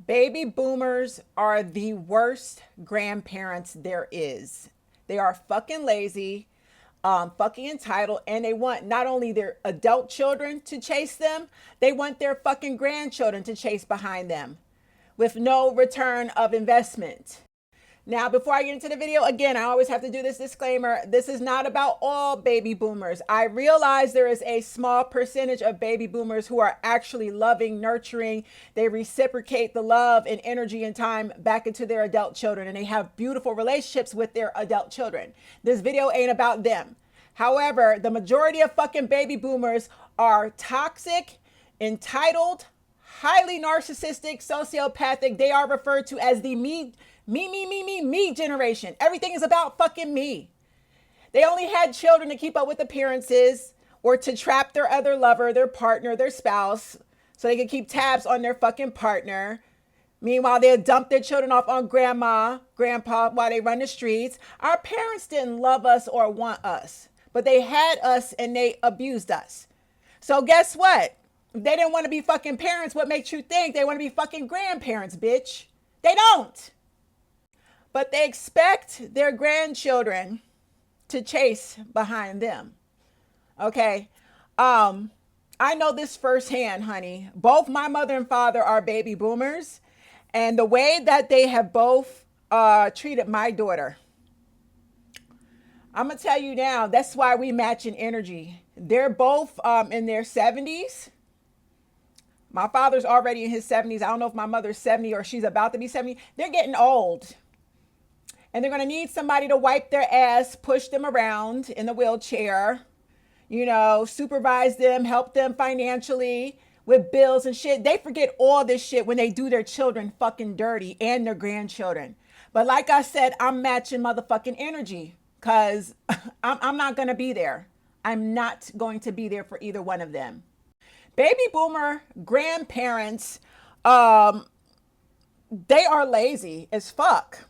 Baby boomers are the worst grandparents there is. They are fucking lazy, fucking entitled, and they want not only their adult children to chase them, they want their fucking grandchildren to chase behind them with no return of investment. Now, before I get into the video, again, I always have to do this disclaimer. This is not about all baby boomers. I realize there is a small percentage of baby boomers who are actually loving, nurturing. They reciprocate the love and energy and time back into their adult children, and they have beautiful relationships with their adult children. This video ain't about them. However, the majority of fucking baby boomers are toxic, entitled, highly narcissistic, sociopathic. They are referred to as the me generation. Everything is about fucking me. They only had children to keep up with appearances or to trap their other lover, their partner, their spouse, so they could keep tabs on their fucking partner. Meanwhile, they'll dump their children off on grandma, grandpa while they run the streets. Our parents didn't love us or want us, but they had us and they abused us. So guess what? If they didn't want to be fucking parents, what makes you think they want to be fucking grandparents, bitch? They don't. But they expect their grandchildren to chase behind them. Okay. I know this firsthand, honey. Both my mother and father are baby boomers. And the way that they have both treated my daughter, I'm going to tell you now, that's why we match in energy. They're both in their 70s. My father's already in his 70s. I don't know if my mother's 70 or she's about to be 70. They're getting old. And they're going to need somebody to wipe their ass, push them around in the wheelchair, you know, supervise them, help them financially with bills and shit. They forget all this shit when they do their children fucking dirty and their grandchildren. But like I said, I'm matching motherfucking energy because I'm not going to be there. I'm not going to be there for either one of them. Baby boomer grandparents, they are lazy as fuck.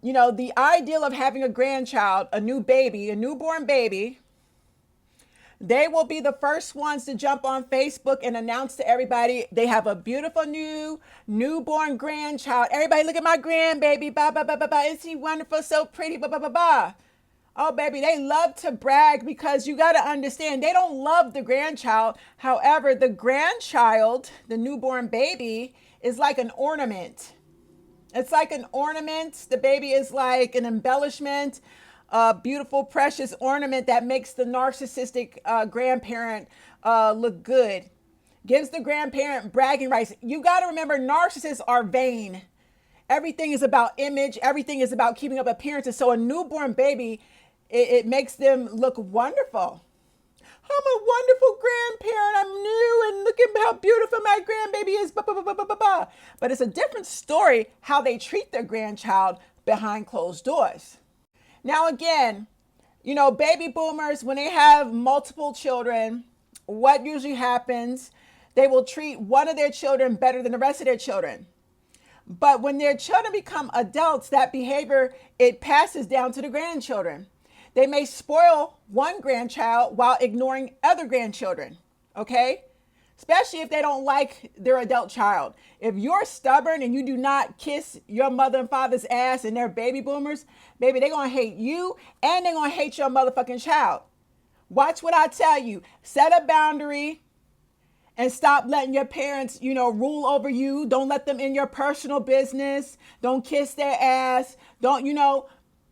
You know, the ideal of having a grandchild, a new baby, a newborn baby, they will be the first ones to jump on Facebook and announce to everybody they have a beautiful newborn grandchild. Everybody look at my grandbaby, ba ba ba ba ba. Isn't he wonderful, so pretty, ba ba ba ba. Oh, baby, they love to brag because you got to understand, they don't love the grandchild. However, the grandchild, the newborn baby, is like an ornament. It's like an ornament. The baby is like an embellishment, a beautiful, precious ornament that makes the narcissistic grandparent look good. Gives the grandparent bragging rights. You got to remember, narcissists are vain. Everything is about image. Everything is about keeping up appearances. So a newborn baby, it makes them look wonderful. I'm a wonderful grandparent. I'm new and look at how beautiful my grandbaby is. But it's a different story how they treat their grandchild behind closed doors. Now, again, you know, baby boomers, when they have multiple children, what usually happens, they will treat one of their children better than the rest of their children. But when their children become adults, that behavior, it passes down to the grandchildren. They may spoil one grandchild while ignoring other grandchildren, okay? Especially if they don't like their adult child. If you're stubborn and you do not kiss your mother and father's ass and they're baby boomers, baby, they're going to hate you and they're going to hate your motherfucking child. Watch what I tell you. Set a boundary and stop letting your parents, you know, rule over you. Don't let them in your personal business. Don't kiss their ass. Don't, you know,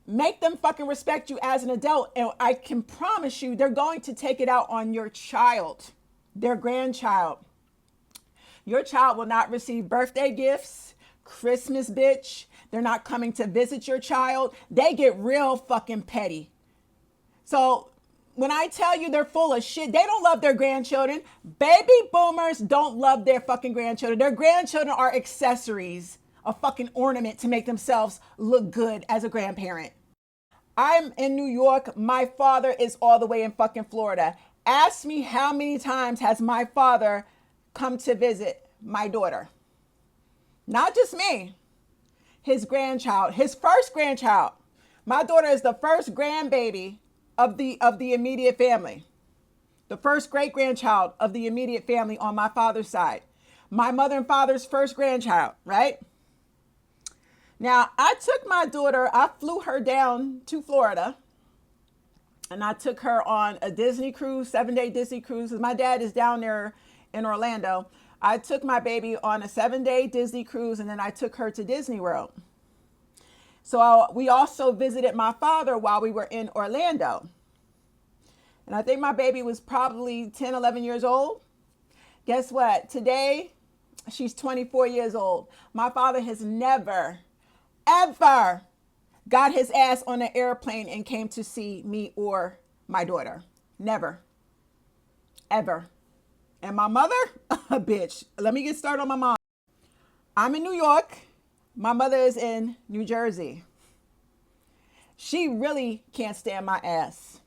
make them fucking respect you as an adult. And I can promise you, they're going to take it out on your child, their grandchild. Your child will not receive birthday gifts, Christmas, bitch. They're not coming to visit your child. They get real fucking petty. So when I tell you they're full of shit, they don't love their grandchildren. Baby boomers don't love their fucking grandchildren. Their grandchildren are accessories, a fucking ornament to make themselves look good as a grandparent. I'm in New York. My father is all the way in fucking Florida. Ask me how many times has my father come to visit my daughter? Not just me, his grandchild, his first grandchild. My daughter is the first grandbaby of the immediate family. The first great grandchild of the immediate family on my father's side. my mother and father's first grandchild, right? Now, I took my daughter, I flew her down to Florida, and I took her on a Disney cruise, 7-day Disney cruise. My dad is down there in Orlando. I took my baby on a 7-day Disney cruise, and then I took her to Disney World. So we also visited my father while we were in Orlando. And I think my baby was probably 10, 11 years old. Guess what? Today, she's 24 years old. My father has never, ever got his ass on an airplane and came to see me or my daughter. Never. Ever. And my mother, a bitch. Let me get started on my mom. I'm in New York. My mother is in New Jersey. She really can't stand my ass.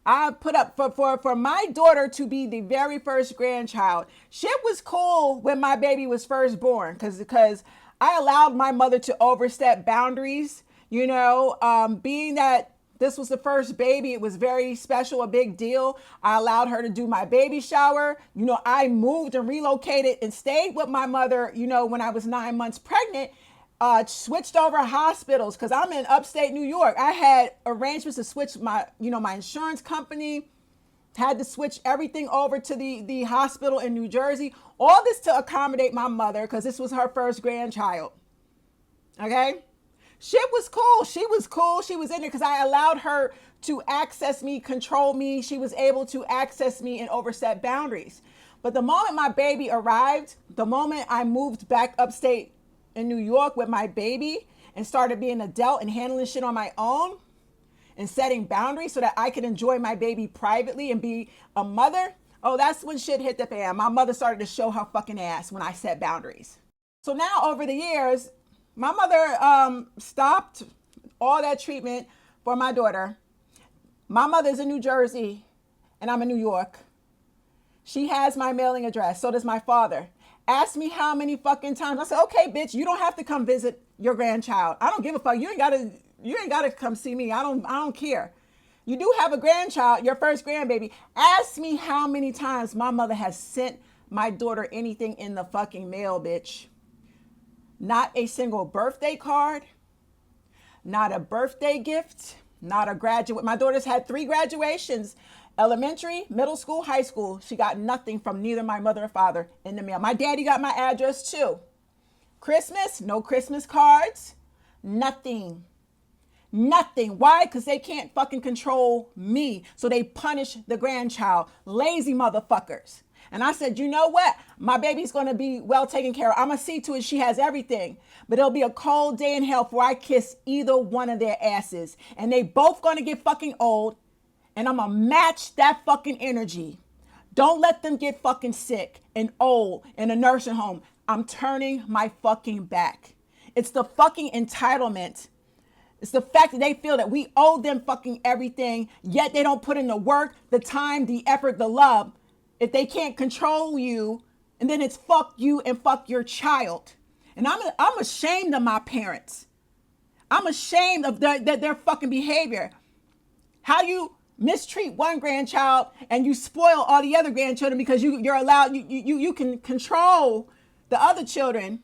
I put up for my daughter to be the very first grandchild. Shit was cool when my baby was first born because I allowed my mother to overstep boundaries. You know, being that this was the first baby, it was very special, a big deal. I allowed her to do my baby shower. You know, I moved and relocated and stayed with my mother, you know, when I was 9 months pregnant. Switched over hospitals because I'm in upstate New York. I had arrangements to switch my insurance company, had to switch everything over to the hospital in New Jersey. All this to accommodate my mother because this was her first grandchild. Okay? Shit was cool. She was cool. She was in there because I allowed her to access me, control me. She was able to access me and overstep boundaries. But the moment my baby arrived, the moment I moved back upstate in New York with my baby and started being an adult and handling shit on my own and setting boundaries so that I could enjoy my baby privately and be a mother, oh, that's when shit hit the fan. My mother started to show her fucking ass when I set boundaries. So now over the years, my mother stopped all that treatment for my daughter. My mother's in New Jersey and I'm in New York. She has my mailing address. So does my father. Ask me how many fucking times. I said, okay, bitch, you don't have to come visit your grandchild. I don't give a fuck. You ain't gotta come see me. I don't care. You do have a grandchild, your first grandbaby. Ask me how many times my mother has sent my daughter anything in the fucking mail, bitch. Not a single birthday card, not a birthday gift, not a graduate. My daughter's had 3 graduations. Elementary, middle school, high school. She got nothing from neither my mother or father in the mail. My daddy got my address too. Christmas, no Christmas cards, nothing. Nothing. Why? Because they can't fucking control me. So they punish the grandchild. Lazy motherfuckers. And I said, you know what? My baby's going to be well taken care of. I'm going to see to it she has everything. But it'll be a cold day in hell before I kiss either one of their asses. And they both going to get fucking old. And I'm going to match that fucking energy. Don't let them get fucking sick and old in a nursing home. I'm turning my fucking back. It's the fucking entitlement. It's the fact that they feel that we owe them fucking everything, yet they don't put in the work, the time, the effort, the love. If they can't control you, and then it's fuck you and fuck your child. And I'm ashamed of my parents. I'm ashamed of their fucking behavior. How do you mistreat one grandchild and you spoil all the other grandchildren because you're allowed, you can control the other children,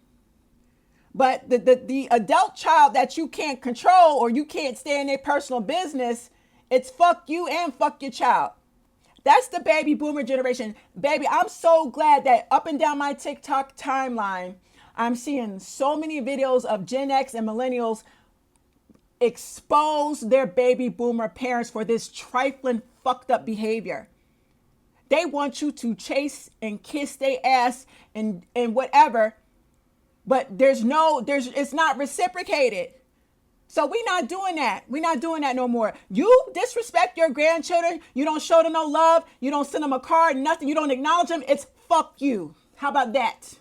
but the adult child that you can't control or you can't stay in their personal business, it's fuck you and fuck your child. That's the baby boomer generation. Baby, I'm so glad that up and down my TikTok timeline, I'm seeing so many videos of Gen X and millennials expose their baby boomer parents for this trifling fucked up behavior. They want you to chase and kiss their ass and whatever, but it's not reciprocated. So we're not doing that. We're not doing that no more. You disrespect your grandchildren. You don't show them no love. You don't send them a card, nothing. You don't acknowledge them. It's fuck you. How about that?